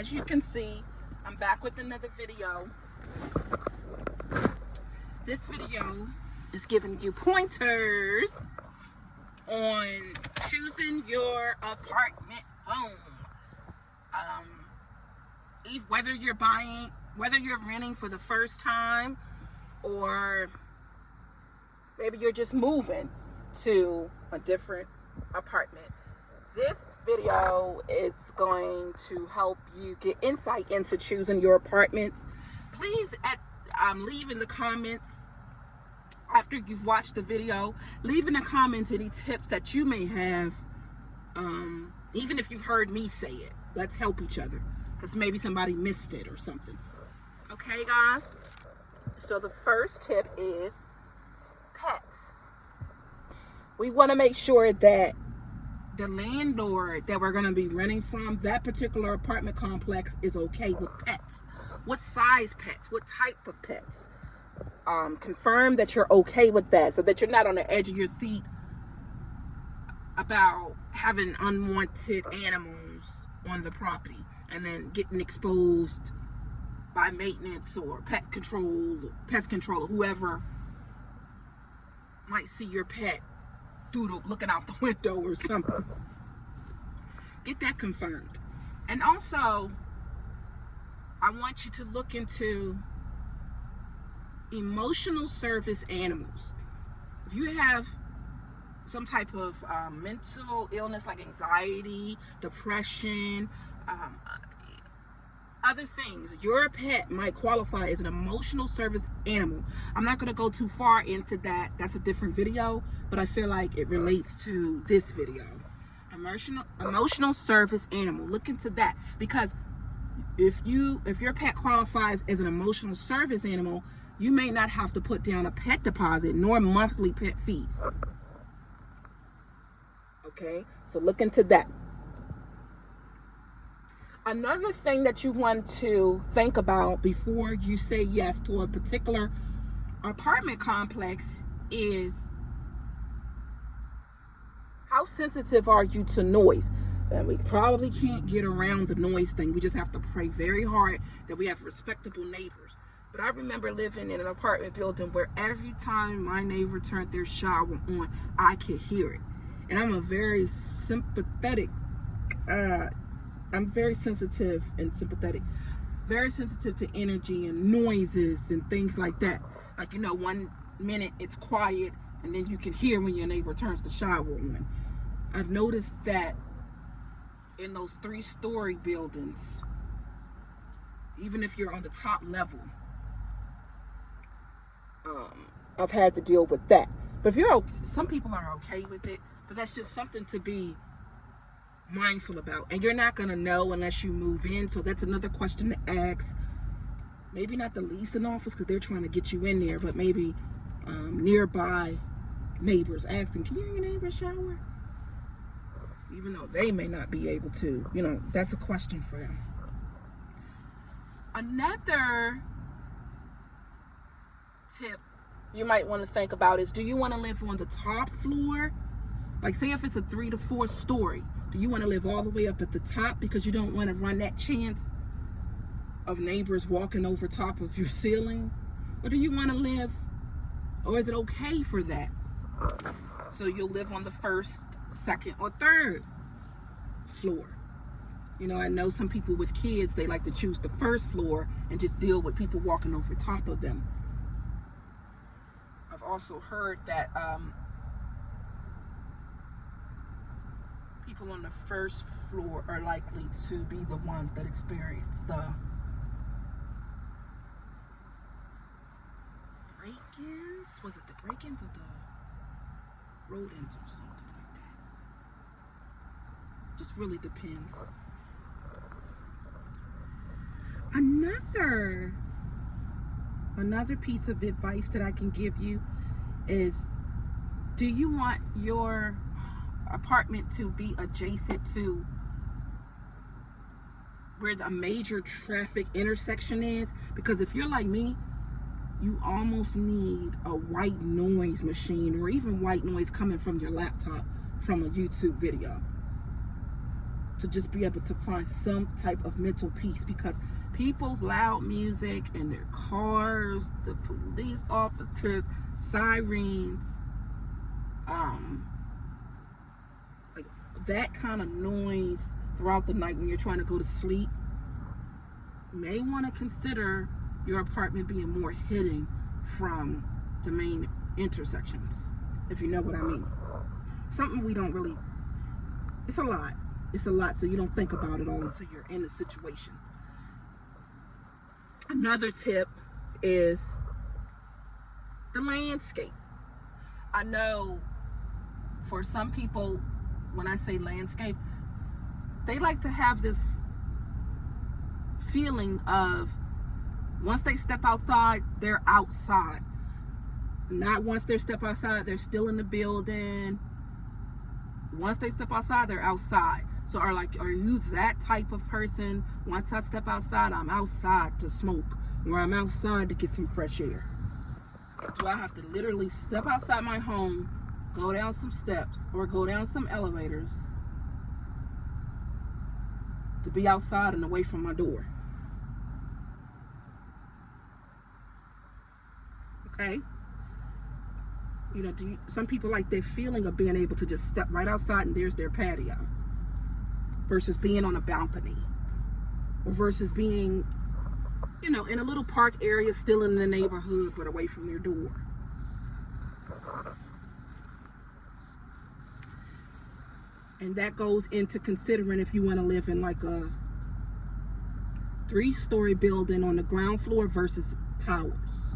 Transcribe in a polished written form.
as you can see, I'm back with another video. This video is giving you pointers on choosing your apartment home. Whether you're renting for the first time, or maybe you're just moving to a different apartment. This video is going to help you get insight into choosing your apartments. Please leave in the comments after you've watched the video. Leave in the comments any tips that you may have, even if you've heard me say it. Let's help each other, because maybe somebody missed it or something. Okay, guys? So the first tip is pets. We want to make sure that the landlord that we're going to be renting from, that particular apartment complex, is okay with pets. What size pets? What type of pets? Confirm that you're okay with that, so that you're not on the edge of your seat about having unwanted animals on the property and then getting exposed by maintenance or pest control, or whoever might see your pet looking out the window or something. Get that confirmed. And also, I want you to look into emotional service animals. If you have some type of mental illness like anxiety, depression, other things, your pet might qualify as an emotional service animal. I'm not going to go too far into that. That's a different video, but I feel like it relates to this video. Emotional service animal. Look into that, because if your pet qualifies as an emotional service animal, you may not have to put down a pet deposit nor monthly pet fees. Okay, so look into that. Another thing that you want to think about before you say yes to a particular apartment complex is, how sensitive are you to noise? And we probably can't get around the noise thing. We just have to pray very hard that we have respectable neighbors. But I remember living in an apartment building where every time my neighbor turned their shower on, I could hear it. And I'm a very sympathetic, I'm very sensitive and sympathetic, very sensitive to energy and noises and things like that. Like, you know, 1 minute it's quiet and then you can hear when your neighbor turns the shower on. I've noticed that in those 3-story buildings, even if you're on the top level, I've had to deal with that. But if some people are okay with it, but that's just something to be mindful about. And you're not going to know unless you move in. So that's another question to ask. Maybe not the leasing office, because they're trying to get you in there, but maybe nearby neighbors. Ask them, can you hear your neighbor's shower? Even though they may not be able to. You know, that's a question for them. Another tip you might want to think about is, do you want to live on the top floor? Like, say if it's a 3 to 4 story, do you want to live all the way up at the top because you don't want to run that chance of neighbors walking over top of your ceiling? Or do you want to live, or is it okay for that? So you'll live on the 1st, 2nd, or 3rd floor. You know, I know some people with kids, they like to choose the 1st floor and just deal with people walking over top of them. I've also heard that people on the 1st floor are likely to be the ones that experience the break-ins. Was it the break-ins or the rodents or something like that? Just really depends. Another piece of advice that I can give you is, do you want your apartment to be adjacent to where the major traffic intersection is? Because if you're like me, you almost need a white noise machine, or even white noise coming from your laptop from a YouTube video. to just be able to find some type of mental peace, because people's loud music in their cars, the police officers, sirens, like that kind of noise throughout the night when you're trying to go to sleep, you may want to consider your apartment being more hidden from the main intersections, if you know what I mean. Something we don't really, it's a lot, so you don't think about it all until you're in the situation. Another tip is the landscape. I know for some people, when I say landscape, they like to have this feeling of once they step outside, they're outside. Not once they step outside, they're still in the building. Once they step outside, they're outside. So are you that type of person? Once I step outside, I'm outside to smoke, or I'm outside to get some fresh air? Do I have to literally step outside my home, go down some steps, or go down some elevators to be outside and away from my door? Okay? You know, some people like that feeling of being able to just step right outside and there's their patio, versus being on a balcony, or versus being, you know, in a little park area, still in the neighborhood, but away from their door. And that goes into considering if you want to live in like a 3-story building on the ground floor versus towers.